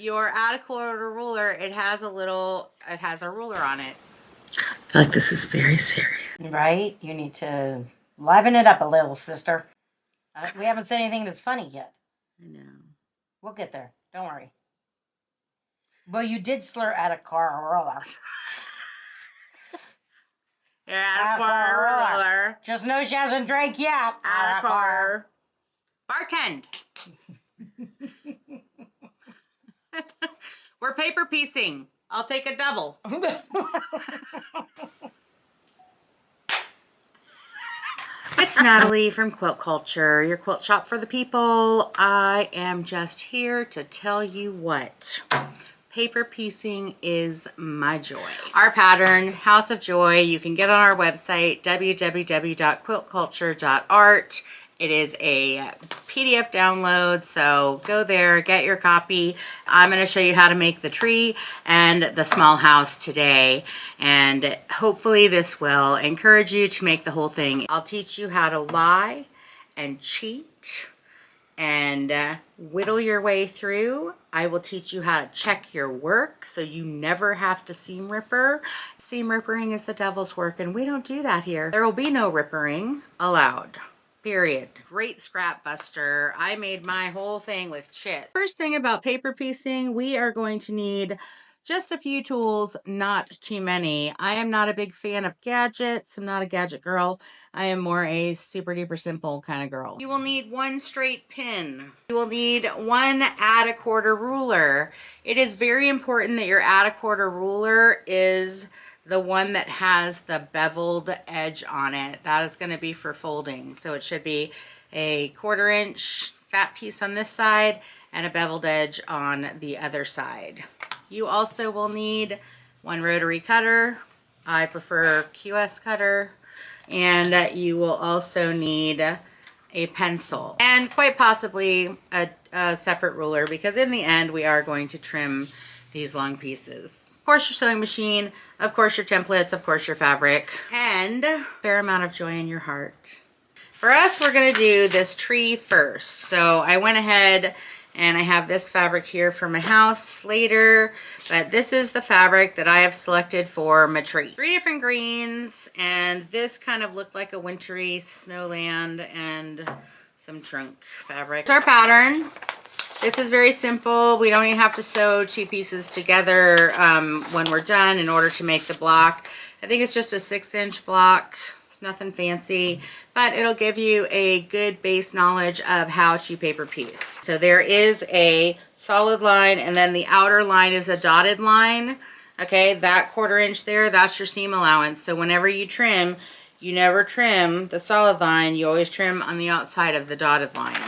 your out of quarter ruler, it has a ruler on it. I feel like this is very serious. Right? You need to liven it up a little, sister. We haven't said anything that's funny yet. I know. We'll get there. Don't worry. Well, you did slur at a car roller. Yeah, ruler. Just know she hasn't drank yet. Out of car. Bartend. We're paper piecing. I'll take a double. It's Natalie from Quilt Culture, your quilt shop for the people. I am just here to tell you what. Paper piecing is my joy. Our pattern, House of Joy, you can get on our website, www.quiltculture.art. It is a PDF download, so go there, get your copy. I'm going to show you how to make the tree and the small house today, and hopefully this will encourage you to make the whole thing. I'll teach you how to lie and cheat and whittle your way through. I will teach you how to check your work so you never have to seam ripper. Seam rippering is the devil's work, and we don't do that here. There will be no rippering allowed. Period. Great scrap buster. I made my whole thing with chit. First thing about paper piecing, we are going to need just a few tools, not too many. I am not a big fan of gadgets. I'm not a gadget girl. I am more a super duper simple kind of girl. You will need one straight pin. You will need one add a quarter ruler. It is very important that your add a quarter ruler is the one that has the beveled edge on it. That is going to be for folding. So it should be a 1/4 inch fat piece on this side and a beveled edge on the other side. You also will need one rotary cutter. I prefer QS cutter. And you will also need a pencil and quite possibly a separate ruler, because in the end we are going to trim these long pieces. Of course your sewing machine, of course your templates, of course your fabric, and a fair amount of joy in your heart. For us, we're going to do this tree first. So I went ahead and I have this fabric here for my house later, but this is the fabric that I have selected for my tree. 3 different greens, and this kind of looked like a wintry snowland and some trunk fabric. It's our pattern. This is very simple. We don't even have to sew 2 pieces together when we're done in order to make the block. I think it's just a 6-inch block. It's nothing fancy, but it'll give you a good base knowledge of how to paper piece. So there is a solid line, and then the outer line is a dotted line. Okay, that 1/4 inch there, that's your seam allowance. So whenever you trim, you never trim the solid line. You always trim on the outside of the dotted line.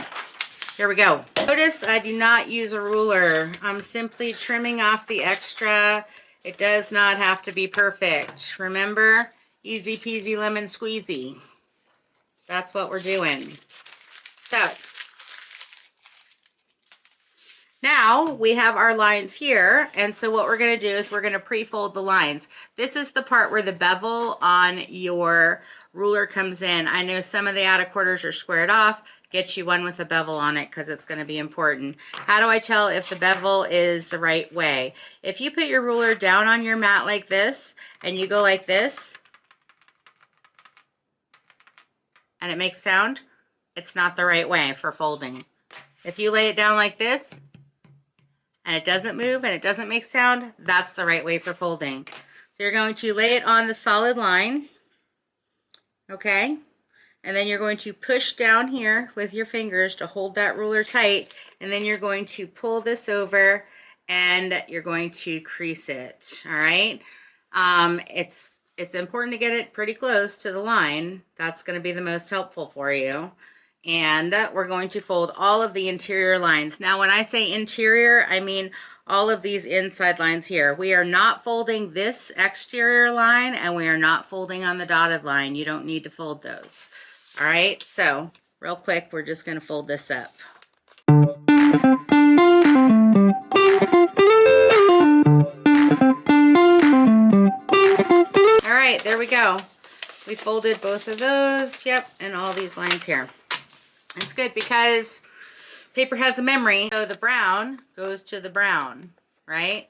Here we go. Notice I do not use a ruler. I'm simply trimming off the extra. It does not have to be perfect. Remember, easy peasy lemon squeezy. That's what we're doing. So now we have our lines here, and so what we're going to do is we're going to pre-fold the lines. This is the part where the bevel on your ruler comes in. I know some of the outer quarters are squared off. Get you one with a bevel on it because it's going to be important. How do I tell if the bevel is the right way? If you put your ruler down on your mat like this and you go like this and it makes sound, it's not the right way for folding. If you lay it down like this and it doesn't move and it doesn't make sound, that's the right way for folding. So you're going to lay it on the solid line, okay? And then you're going to push down here with your fingers to hold that ruler tight, and then you're going to pull this over and you're going to crease it. All right. It's important to get it pretty close to the line. That's going to be the most helpful for you. And we're going to fold all of the interior lines. Now, when I say interior, I mean all of these inside lines here. We are not folding this exterior line, and we are not folding on the dotted line. You don't need to fold those. All right, so real quick, we're just going to fold this up. All right, there we go. We folded both of those, yep, and all these lines here. It's good because Paper has a memory. So the brown goes to the brown, right?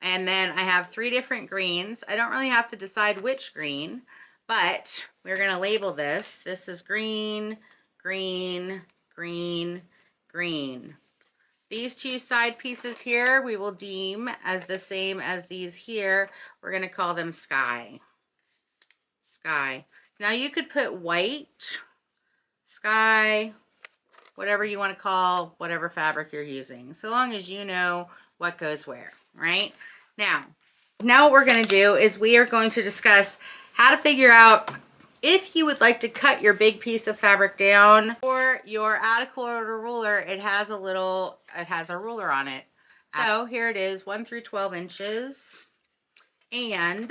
And then I have 3 different greens. I don't really have to decide which green, but we're gonna label this. This is green, green, green, green. These 2 side pieces here, we will deem as the same as these here. We're gonna call them sky. Sky. Now you could put white, sky, whatever you want to call whatever fabric you're using, so long as you know what goes where, right? Now what we're going to do is we are going to discuss how to figure out if you would like to cut your big piece of fabric down, or your out of quarter ruler. It has a ruler on it. So here it is, 1 through 12 inches. And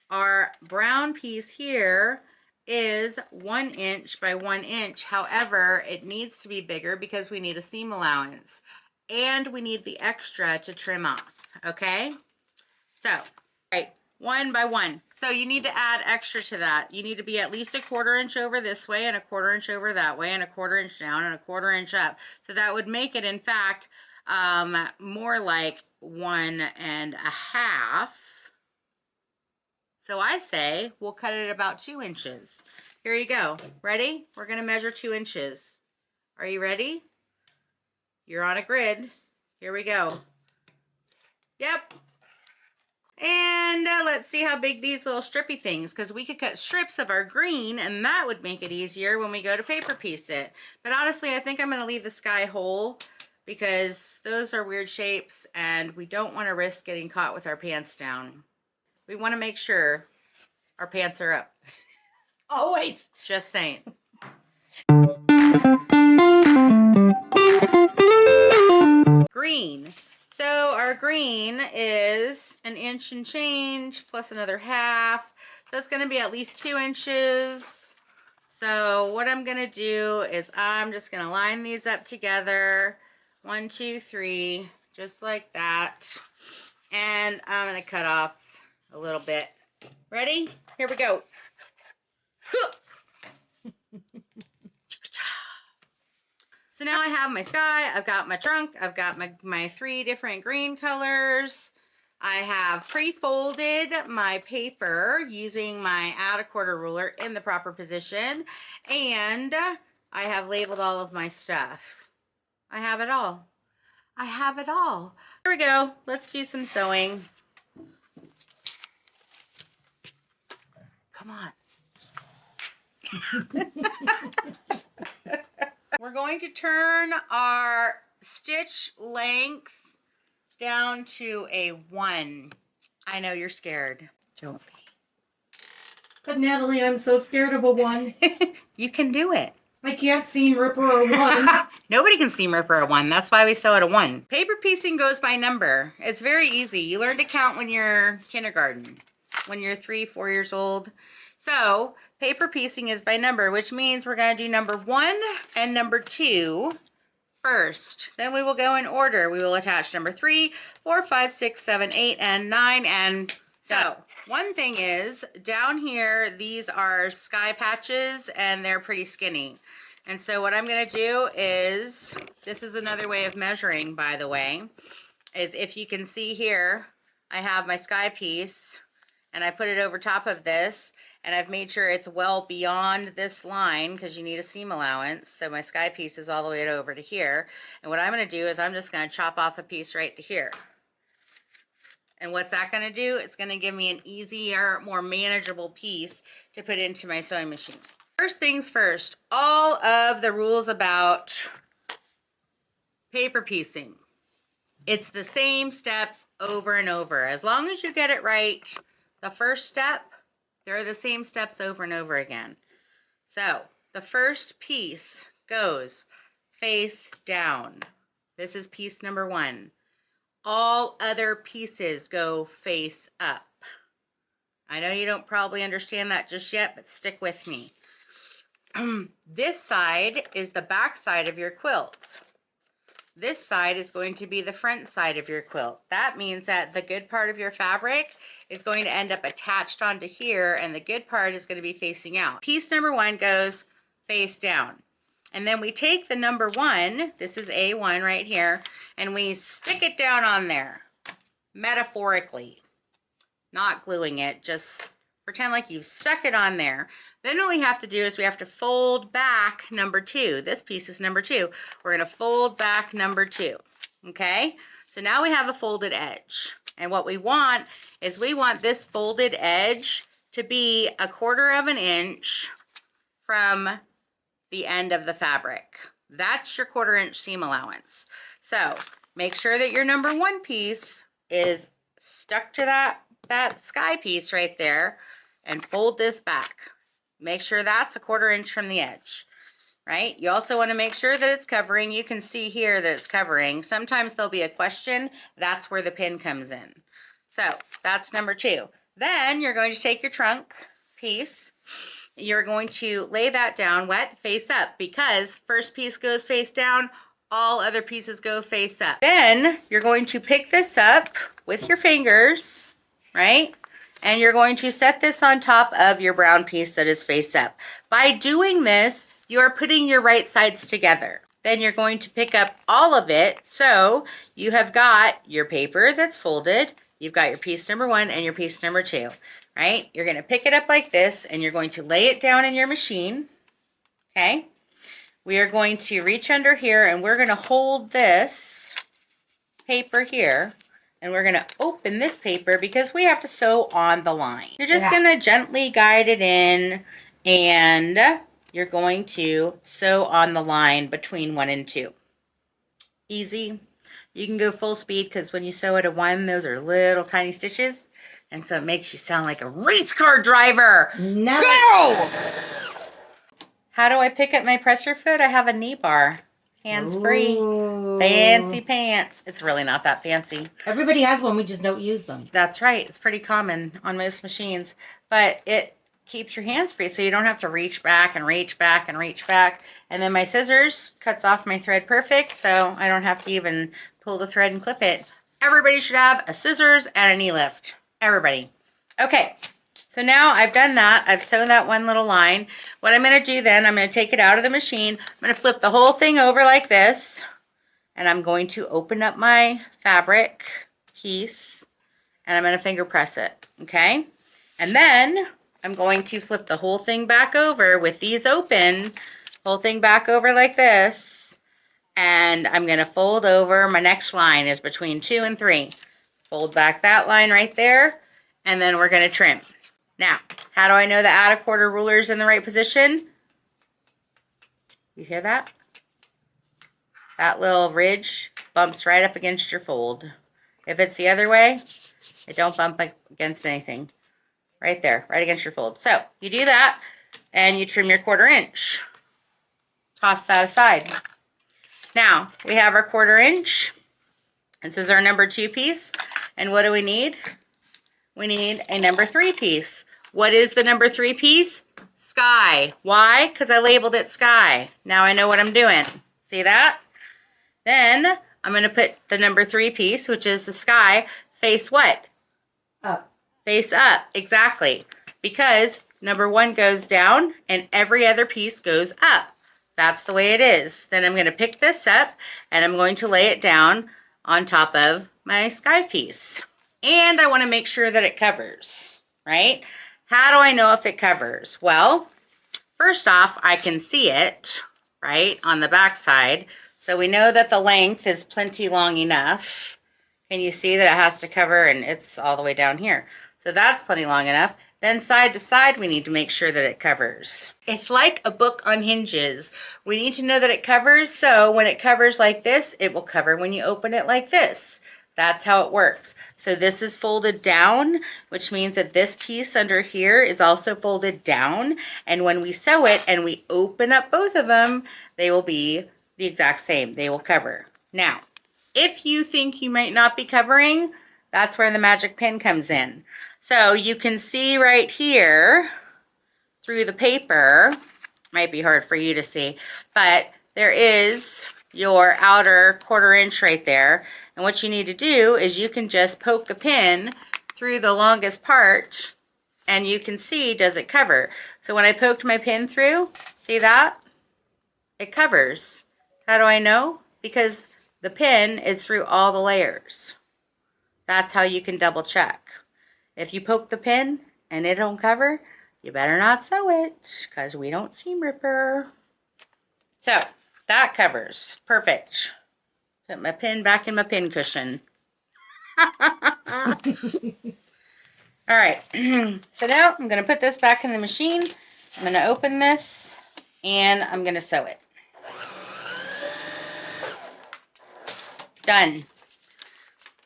our brown piece here is 1 inch by 1 inch. However, it needs to be bigger because we need a seam allowance and we need the extra to trim off. Okay, so right, 1 by 1. So you need to add extra to that. You need to be at least a 1/4 inch over this way and a 1/4 inch over that way and a 1/4 inch down and a 1/4 inch up. So that would make it, in fact, more like 1.5. So I say we'll cut it about 2 inches. Here you go. Ready? We're going to measure 2 inches. Are you ready? You're on a grid. Here we go. Yep. And let's see how big these little strippy things, because we could cut strips of our green and that would make it easier when we go to paper piece it. But honestly, I think I'm going to leave the sky whole because those are weird shapes and we don't want to risk getting caught with our pants down. We want to make sure our pants are up. Always. Just saying. Green. So our green is 1 inch and change plus another 1/2. So it's going to be at least 2 inches. So what I'm going to do is I'm just going to line these up together. 1, 2, 3, just like that. And I'm going to cut off a little bit. Ready? Here we go. So now I have my sky, I've got my trunk, I've got my 3 different green colors. I have pre-folded my paper using my out of quarter ruler in the proper position. And I have labeled all of my stuff. I have it all. I have it all. Here we go. Let's do some sewing. Come on. We're going to turn our stitch length down to a 1. I know you're scared. Don't be. But Natalie, I'm so scared of a 1. You can do it. I can't seam ripper a 1. Nobody can seam ripper a 1. That's why we sew at a 1. Paper piecing goes by number. It's very easy. You learn to count when you're kindergarten, when you're 3, 4 years old. So paper piecing is by number, which means we're going to do number 1 and number 2 first. Then we will go in order. We will attach number 3, 4, 5, 6, 7, 8, and 9. And so one thing is, down here, these are sky patches and they're pretty skinny. And so what I'm going to do is, this is another way of measuring, by the way, is if you can see here, I have my sky piece and I put it over top of this, and I've made sure it's well beyond this line because you need a seam allowance. So my sky piece is all the way over to here. And what I'm going to do is I'm just going to chop off a piece right to here. And what's that going to do? It's going to give me an easier, more manageable piece to put into my sewing machine. First things first, all of the rules about paper piecing. It's the same steps over and over. As long as you get it right, the first step, they're the same steps over and over again. So the first piece goes face down. This is piece number 1. All other pieces go face up. I know you don't probably understand that just yet, but stick with me. This side is the back side of your quilt. This side is going to be the front side of your quilt. That means that the good part of your fabric is going to end up attached onto here, and the good part is going to be facing out. Piece number 1 goes face down. And then we take the number 1, this is A1 right here, and we stick it down on there, metaphorically. Not gluing it, just pretend like you've stuck it on there. Then what we have to do is we have to fold back number 2. This piece is number 2. We're going to fold back number 2. Okay? So now we have a folded edge. And what we want is we want this folded edge to be 1/4 of an inch from the end of the fabric. That's your 1/4 inch seam allowance. So make sure that your number 1 piece is stuck to that sky piece right there, and fold this back. Make sure that's 1/4 inch from the edge, right? You also want to make sure that it's covering. You can see here that it's covering. Sometimes there'll be a question. That's where the pin comes in. So that's number 2. Then you're going to take your trunk piece. You're going to lay that down wet face up, because first piece goes face down, all other pieces go face up. Then you're going to pick this up with your fingers, right? And you're going to set this on top of your brown piece that is face up. By doing this, you're putting your right sides together. Then you're going to pick up all of it. So you have got your paper that's folded. You've got your piece number 1 and your piece number 2, right? You're going to pick it up like this, and you're going to lay it down in your machine, okay? We are going to reach under here, and we're going to hold this paper here, and we're going to open this paper because we have to sew on the line. You're just going to gently guide it in, and you're going to sew on the line between 1 and 2. Easy. You can go full speed, because when you sew at a 1, those are little tiny stitches, and so it makes you sound like a race car driver. No. Go! How do I pick up my presser foot? I have a knee bar. Hands free. Ooh. Fancy pants. It's really not that fancy. Everybody has one, we just don't use them. That's right. It's pretty common on most machines, but it keeps your hands free, so you don't have to reach back and reach back and reach back. And then my scissors cuts off my thread perfect, so I don't have to even pull the thread and clip it. Everybody should have a scissors and a knee lift. Everybody. Okay, so now I've done that. I've sewn that one little line. What I'm going to do then, I'm going to take it out of the machine. I'm going to flip the whole thing over like this, and I'm going to open up my fabric piece, and I'm going to finger press it, okay? And then I'm going to flip the whole thing back over with these open, whole thing back over like this, and I'm going to fold over. My next line is between 2 and 3. Fold back that line right there, and then we're going to trim. Now, how do I know the add 1/4 ruler is in the right position? You hear that? That little ridge bumps right up against your fold. If it's the other way, it don't bump against anything. Right there, right against your fold. So you do that, and you trim your 1/4 inch. Toss that aside. Now, we have our 1/4 inch. This is our number 2 piece. And what do we need? We need a number 3 piece. What is the number 3 piece? Sky. Why? Because I labeled it sky. Now I know what I'm doing. See that? Then I'm going to put the number 3 piece, which is the sky, face what? Up. Face up. Exactly. Because number 1 goes down and every other piece goes up. That's the way it is. Then I'm going to pick this up, and I'm going to lay it down on top of my sky piece. And I want to make sure that it covers, right? How do I know if it covers? Well, first off, I can see it, right, on the back side. So we know that the length is plenty long enough. Can you see that it has to cover, and it's all the way down here? So that's plenty long enough. Then side to side, we need to make sure that it covers. It's like a book on hinges. We need to know that it covers, so when it covers like this, it will cover when you open it like this. That's how it works. So this is folded down, which means that this piece under here is also folded down. And when we sew it and we open up both of them, they will be the exact same. They will cover. Now, if you think you might not be covering, that's where the magic pin comes in. So you can see right here through the paper, might be hard for you to see, but there is your outer 1/4 inch right there. And what you need to do is you can just poke a pin through the longest part, and you can see, does it cover? So when I poked my pin through, see that? it covers. How do I know? Because the pin is through all the layers. That's how you can double check. If you poke the pin and it don't cover, you better not sew it because we don't seam ripper. So that covers. Perfect. Put my pin back in my pin cushion. All right. So now I'm going to put this back in the machine. I'm going to open this and I'm going to sew it. Done.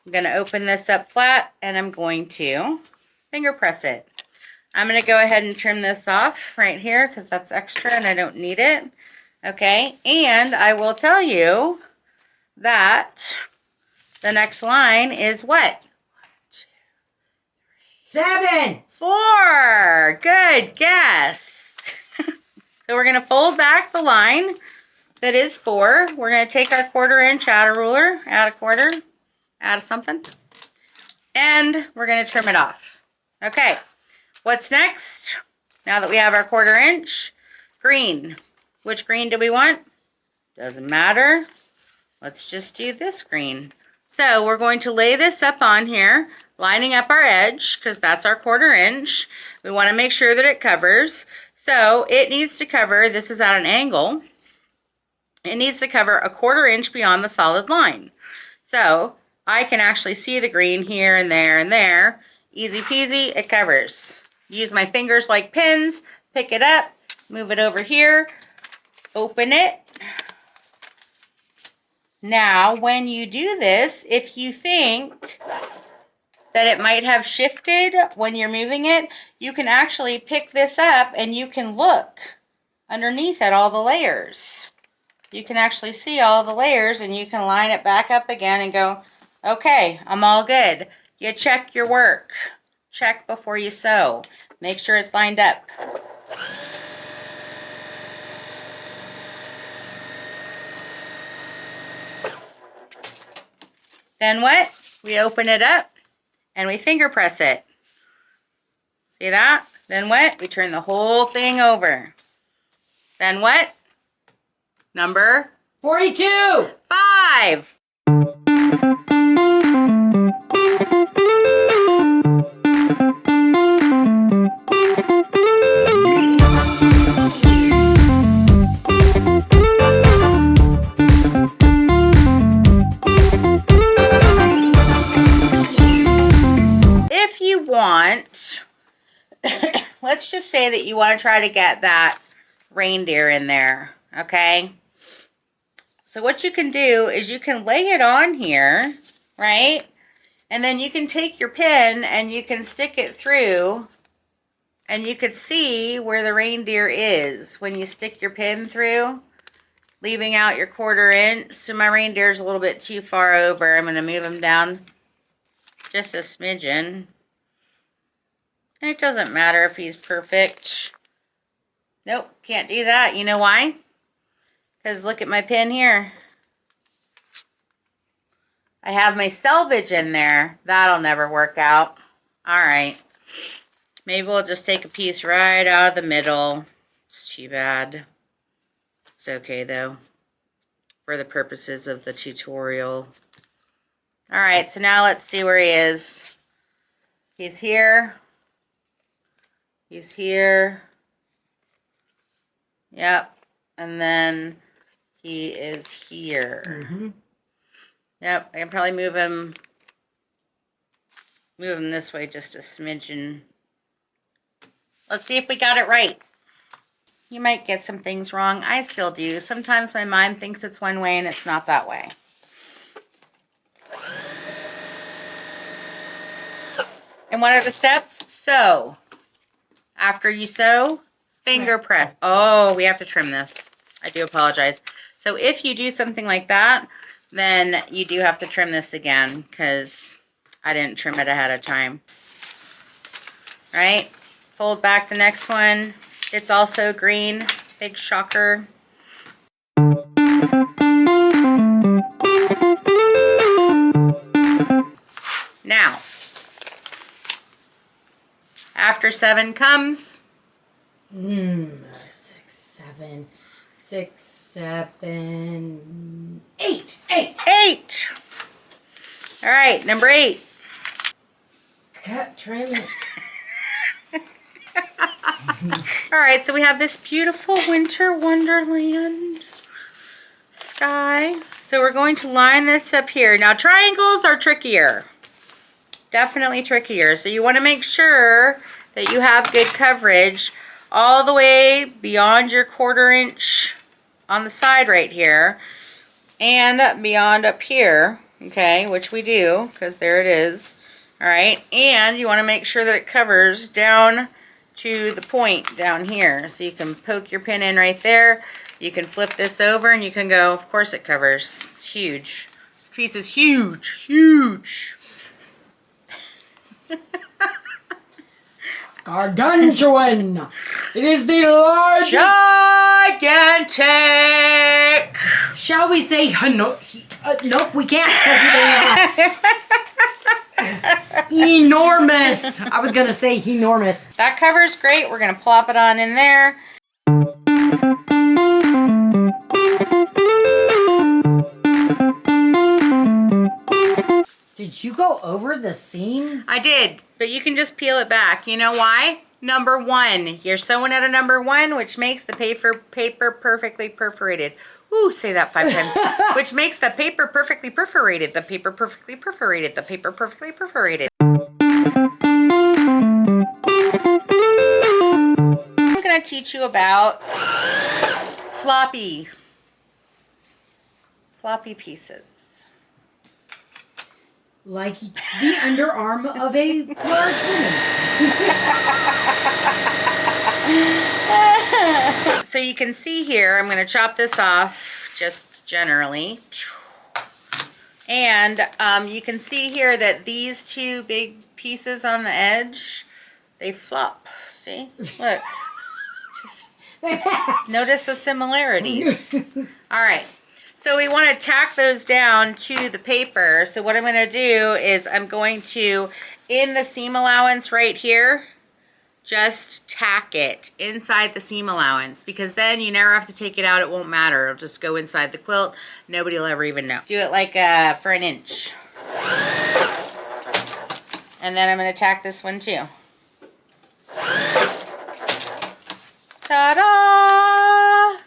I'm going to open this up flat and I'm going to finger press it. I'm going to go ahead and trim this off right here because that's extra and I don't need it. Okay, and I will tell you that the next line is what? 7. 4. Good guess. So we're going to fold back the line that is 4. We're going to take our 1/4 inch out of ruler, add a 1/4, add something, and we're going to trim it off. Okay, what's next? Now that we have our 1/4 inch, green. Which green do we want? Doesn't matter. Let's just do this green. So we're going to lay this up on here, lining up our edge, because that's our 1/4 inch. We want to make sure that it covers. So it needs to cover, this is at an angle, it needs to cover a 1/4 inch beyond the solid line. So I can actually see the green here and there and there. Easy peasy, it covers. Use my fingers like pins, pick it up, move it over here, open it. Now, when you do this, if you think that it might have shifted when you're moving it, you can actually pick this up and you can look underneath at all the layers. You can actually see all the layers and you can line it back up again and go, okay, I'm all good. You check your work. Check before you sew. Make sure it's lined up. Then what? We open it up and we finger press it. See that? Then what? We turn the whole thing over. Then what? Number 42. 5. If you want, let's just say that you want to try to get that reindeer in there, okay? So what you can do is you can lay it on here, right? And then you can take your pin and you can stick it through and you could see where the reindeer is when you stick your pin through, leaving out your 1/4 inch. So my reindeer's a little bit too far over. I'm going to move him down just a smidgen. And it doesn't matter if he's perfect. Nope, can't do that. You know why? Because look at my pin here. I have my selvage in there. That'll never work out. All right. Maybe we'll just take a piece right out of the middle. It's too bad. It's okay though, for the purposes of the tutorial. All right, so now let's see where he is. He's here. He's here. Yep. And then he is here. Mm-hmm. Yep, I can probably move him this way just a smidgen. Let's see if we got it right. You might get some things wrong. I still do. Sometimes my mind thinks it's one way and it's not that way. And what are the steps? Sew. After you sew, finger press. Oh, we have to trim this. I do apologize. So if you do something like that, then you do have to trim this again because I didn't trim it ahead of time. Right? Fold back the next one. It's also green. Big shocker. Now, after 7 comes 6, 7, 6, 7, 8. 8. 8. All right, number 8. Cut, trim it. All right, so we have this beautiful winter wonderland sky. So we're going to line this up here. Now triangles are trickier. Definitely trickier. So you want to make sure that you have good coverage all the way beyond your 1/4 inch on the side right here and beyond up here, okay, which we do because there it is. All right, and you want to make sure that it covers down to the point down here. So you can poke your pin in right there. You can flip this over and you can go, of course it covers. It's huge. This piece is huge, huge. Gargantuan. It is the largest. Gigantic. Shall we say nope, we can't. Enormous. I was going to say enormous. That covers great. We're going to plop it on in there. Did you go over the seam? I did, but you can just peel it back. You know why? Number 1. You're sewing at a number 1, which makes the paper perfectly perforated. Ooh, say that 5 times. Which makes the paper perfectly perforated. The paper perfectly perforated. The paper perfectly perforated. I'm going to teach you about floppy pieces. Like the underarm of a large woman. So you can see here, I'm going to chop this off just generally. And you can see here that these 2 big pieces on the edge, they flop. See? Look. Just notice the similarities. All right. So we want to tack those down to the paper. So what I'm going to do is I'm going to, in the seam allowance right here, just tack it inside the seam allowance, because then you never have to take it out. It won't matter. It'll just go inside the quilt. Nobody will ever even know. Do it like for an inch. And then I'm going to tack this one too. Ta-da!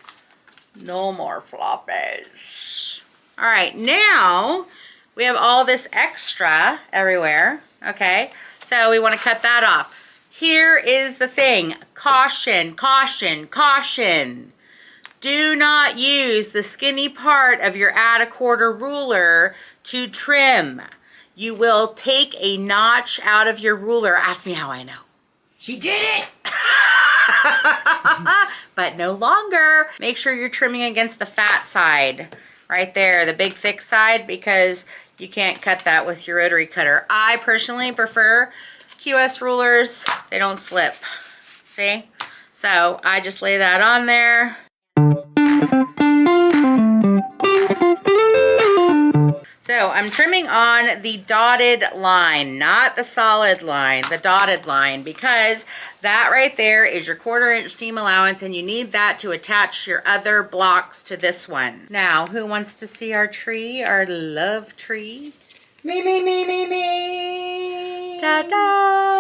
No more floppies. All right, now we have all this extra everywhere, okay? So we want to cut that off. Here is the thing. Caution, caution, caution. Do not use the skinny part of your add a 1/4 ruler to trim. You will take a notch out of your ruler. Ask me how I know. She did it! But no longer. Make sure you're trimming against the fat side right there, the big thick side, because you can't cut that with your rotary cutter. I personally prefer QS rulers. They don't slip. See? So I just lay that on there. So I'm trimming on the dotted line, not the solid line, the dotted line, because that right there is your 1/4 inch seam allowance, and you need that to attach your other blocks to this one. Now, who wants to see our tree, our love tree? Me, me, me, me, me. Ta-da!